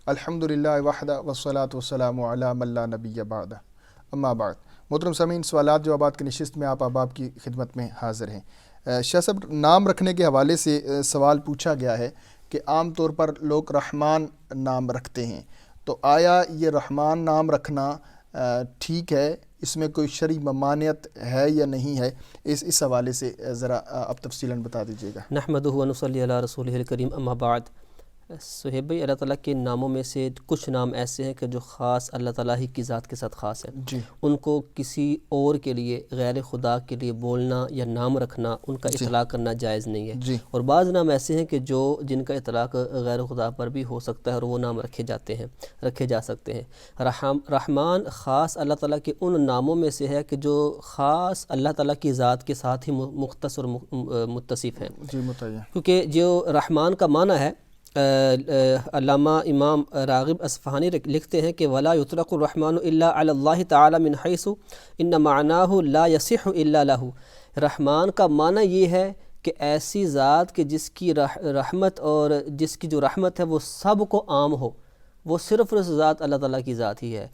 الحمدللہ وحدہ والصلاۃ والسلام علی من لا نبی بعدہ اما بعد۔ محترم سامعین، سوالات جوابات کی نشست میں آپ احباب کی خدمت میں حاضر ہیں۔ شاہ صاحب، نام رکھنے کے حوالے سے سوال پوچھا گیا ہے کہ عام طور پر لوگ رحمان نام رکھتے ہیں، تو آیا یہ رحمان نام رکھنا ٹھیک ہے؟ اس میں کوئی شرعی ممانعت ہے یا نہیں ہے؟ اس حوالے سے ذرا آپ تفصیلاً بتا دیجیے گا۔ نحمدہ و نصلی علی رسولہ الکریم، اما بعد۔ صہیب بھائی، اللہ تعالیٰ کے ناموں میں سے کچھ نام ایسے ہیں کہ جو خاص اللہ تعالیٰ ہی کی ذات کے ساتھ خاص ہیں، جی، ان کو کسی اور کے لیے، غیر خدا کے لیے بولنا یا نام رکھنا، ان کا اطلاق کرنا جائز نہیں ہے۔ جی، اور بعض نام ایسے ہیں کہ جن کا اطلاق غیر خدا پر بھی ہو سکتا ہے اور وہ نام رکھے جا سکتے ہیں۔ رحمان خاص اللہ تعالیٰ کے ان ناموں میں سے ہے کہ جو خاص اللہ تعالیٰ کی ذات کے ساتھ ہی مختص اور متصف ہیں۔ جی، متعین۔ کیونکہ جو رحمان کا معنی ہے، علامہ امام راغب اصفہانی لکھتے ہیں کہ ولا یطلق الرحمن الا علی اللہ تعالی من حیث ان معناہ لا یصح الا لہ۔ رحمان کا معنی یہ ہے کہ ایسی ذات کہ جس کی رحمت اور جس کی جو رحمت ہے وہ سب کو عام ہو، وہ صرف اس ذات اللہ تعالیٰ کی ذات ہی ہے۔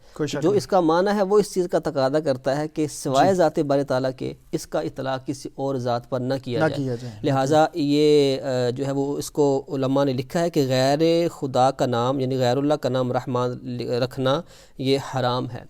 جو اس کا معنی ہے وہ اس چیز کا تقاضا کرتا ہے کہ سوائے ذات باری تعالیٰ کے اس کا اطلاق کسی اور ذات پر نہ کیا جائے۔ لہٰذا یہ جو ہے وہ اس کو علماء نے لکھا ہے کہ غیر خدا کا نام، یعنی غیر اللہ کا نام رحمان رکھنا یہ حرام ہے،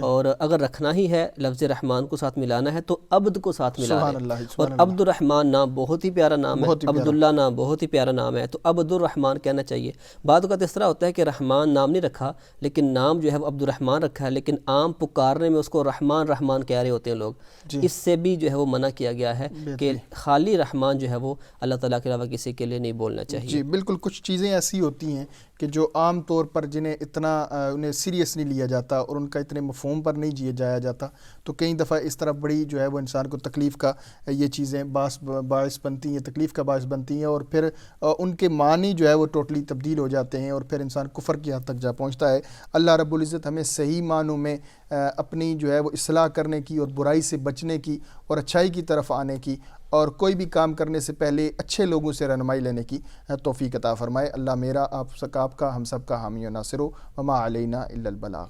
اور اگر رکھنا ہی ہے لفظ رحمان کو ساتھ ملانا ہے تو عبد کو ساتھ ملانا ہے۔ اور عبد الرحمن نام بہت ہی پیارا نام ہے، عبداللہ نام بہت ہی پیارا نام ہے، تو عبد الرحمن کہنا چاہیے۔ بعض اوقات اس طرح ہوتا ہے کہ رحمان نام نہیں رکھا لیکن نام جو ہے وہ عبد الرحمن رکھا ہے، لیکن عام پکارنے میں اس کو رحمان رحمان کہہ رہے ہوتے ہیں لوگ۔ اس سے بھی جو ہے وہ منع کیا گیا ہے کہ خالی رحمان جو ہے وہ اللہ تعالیٰ کے علاوہ کسی کے لیے نہیں بولنا چاہیے۔ جی بالکل، کچھ چیزیں ایسی ہوتی ہیں کہ جو عام طور پر جنہیں اتنا انہیں سیریس نہیں لیا جاتا اور ان کا اتنے مفہوم پر نہیں جایا جاتا، تو کئی دفعہ اس طرح بڑی جو ہے وہ انسان کو تکلیف کا یہ چیزیں باعث بنتی ہیں، تکلیف کا باعث بنتی ہیں، اور پھر ان کے معنی جو ہے وہ ٹوٹلی تبدیل ہو جاتے ہیں اور پھر انسان کفر کی حد تک جا پہنچتا ہے۔ اللہ رب العزت ہمیں صحیح معنوں میں اپنی جو ہے وہ اصلاح کرنے کی اور برائی سے بچنے کی اور اچھائی کی طرف آنے کی اور کوئی بھی کام کرنے سے پہلے اچھے لوگوں سے رہنمائی لینے کی توفیق عطا فرمائے۔ اللہ میرا، آپ کا، ہم سب کا حامی و ناصر ہو، وما علینا الا البلاغ۔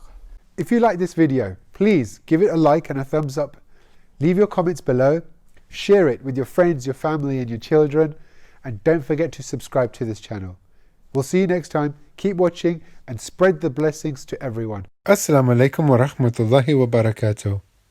If you like this video, please give it a like and a thumbs up. Leave your comments below. Share it with your friends, your family and your children. And don't forget to subscribe to this channel. We'll see you next time. Keep watching and spread the blessings to everyone. Assalamu alaikum wa rahmatullahi wa barakatuh.